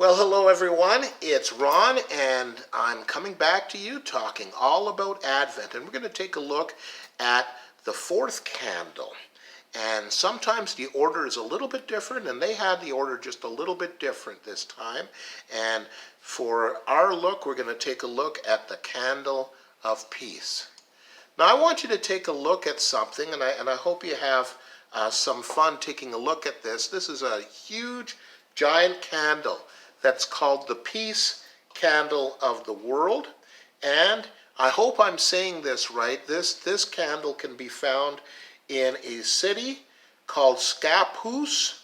Well, hello everyone. It's Ron, and I'm coming back to you talking all about Advent. And we're going to take a look at the fourth candle. And sometimes the order is a little bit different, and they had the order just a little bit different this time. And for our look, we're going to take a look at the candle of peace. Now, I want you to take a look at something, and I hope you have some fun taking a look at this. This is a huge, giant candle that's called the Peace Candle of the World. And I hope I'm saying this right. This candle can be found in a city called Scappoose,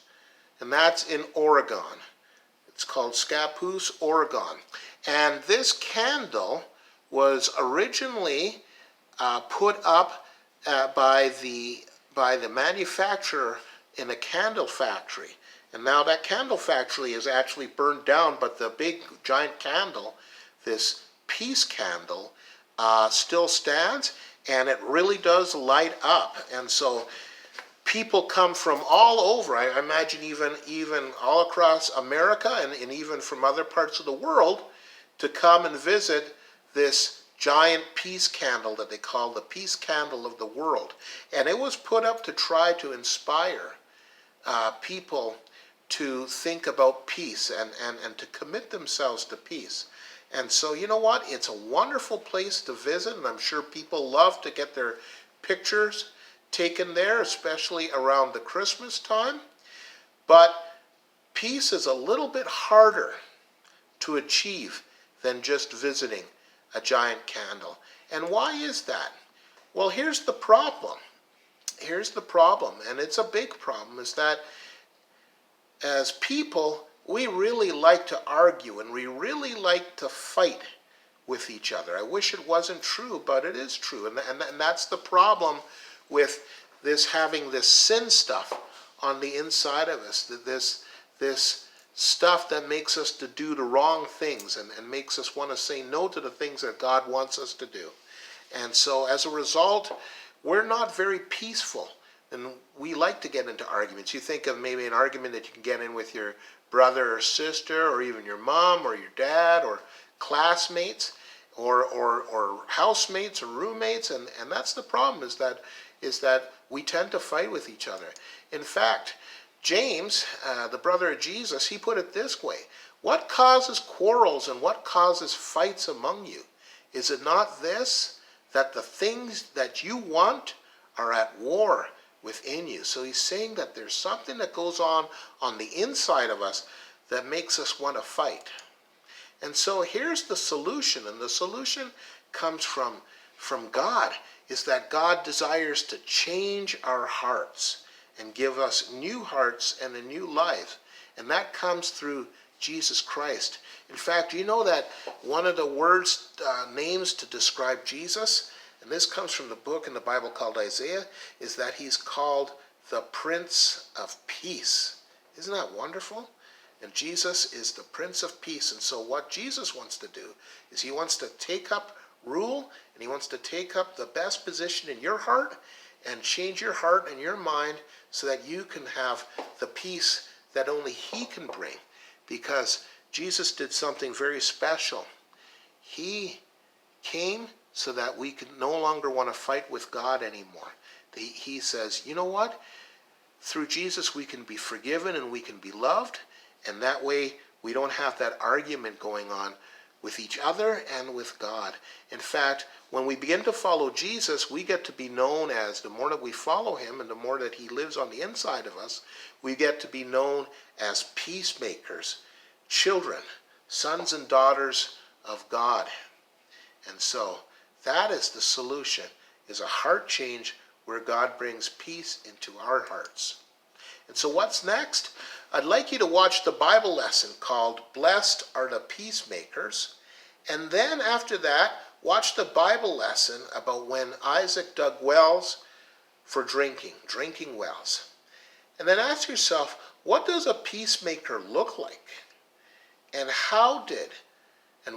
and that's in Oregon. It's called Scappoose, Oregon. And this candle was originally put up by the manufacturer in a candle factory. And now that candle factory is actually burned down, but the big giant candle, this peace candle, still stands, and it really does light up. And so people come from all over, I imagine even all across America and even from other parts of the world, to come and visit this giant peace candle that they call the Peace Candle of the World. And it was put up to try to inspire people to think about peace and to commit themselves to peace. And so, you know what? It's a wonderful place to visit, and I'm sure people love to get their pictures taken there, especially around the Christmas time. But peace is a little bit harder to achieve than just visiting a giant candle. And why is that? Well, here's the problem. Here's the problem, and it's a big problem, is that as people, we really like to argue and we really like to fight with each other. I wish it wasn't true, but it is true. And that's the problem with having this sin stuff on the inside of us, this stuff that makes us to do the wrong things and makes us want to say no to the things that God wants us to do. And so as a result, we're not very peaceful. And we like to get into arguments. You think of maybe an argument that you can get in with your brother or sister, or even your mom or your dad, or classmates, or housemates or roommates, and that's the problem, is that we tend to fight with each other. In fact, James, the brother of Jesus, he put it this way: what causes quarrels and what causes fights among you? Is it not this, that the things that you want are at war within you? So he's saying that there's something that goes on the inside of us that makes us want to fight. And so here's the solution, and the solution comes from God, is that God desires to change our hearts and give us new hearts and a new life. And that comes through Jesus Christ. In fact, you know that one of the words, names to describe Jesus, and this comes from the book in the Bible called Isaiah, is that he's called the Prince of Peace. Isn't that wonderful? And Jesus is the Prince of Peace. And so what Jesus wants to do is he wants to take up rule, and he wants to take up the best position in your heart and change your heart and your mind so that you can have the peace that only he can bring. Because Jesus did something very special. He came so that we could no longer want to fight with God anymore. He says, you know what? Through Jesus we can be forgiven and we can be loved, and that way we don't have that argument going on with each other and with God. In fact, when we begin to follow Jesus, we get to be known as, the more that we follow him and the more that he lives on the inside of us, we get to be known as peacemakers, children, sons and daughters of God. And so that is the solution, is a heart change where God brings peace into our hearts. And so what's next? I'd like you to watch the Bible lesson called Blessed Are the Peacemakers. And then after that, watch the Bible lesson about when Isaac dug wells for drinking wells. And then ask yourself, what does a peacemaker look like? And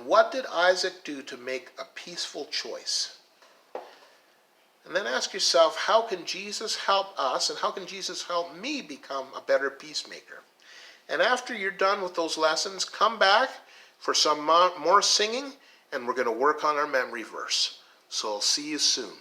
what did Isaac do to make a peaceful choice? And then ask yourself, how can Jesus help us, and how can Jesus help me become a better peacemaker? And after you're done with those lessons, come back for some more singing, and we're going to work on our memory verse. So I'll see you soon.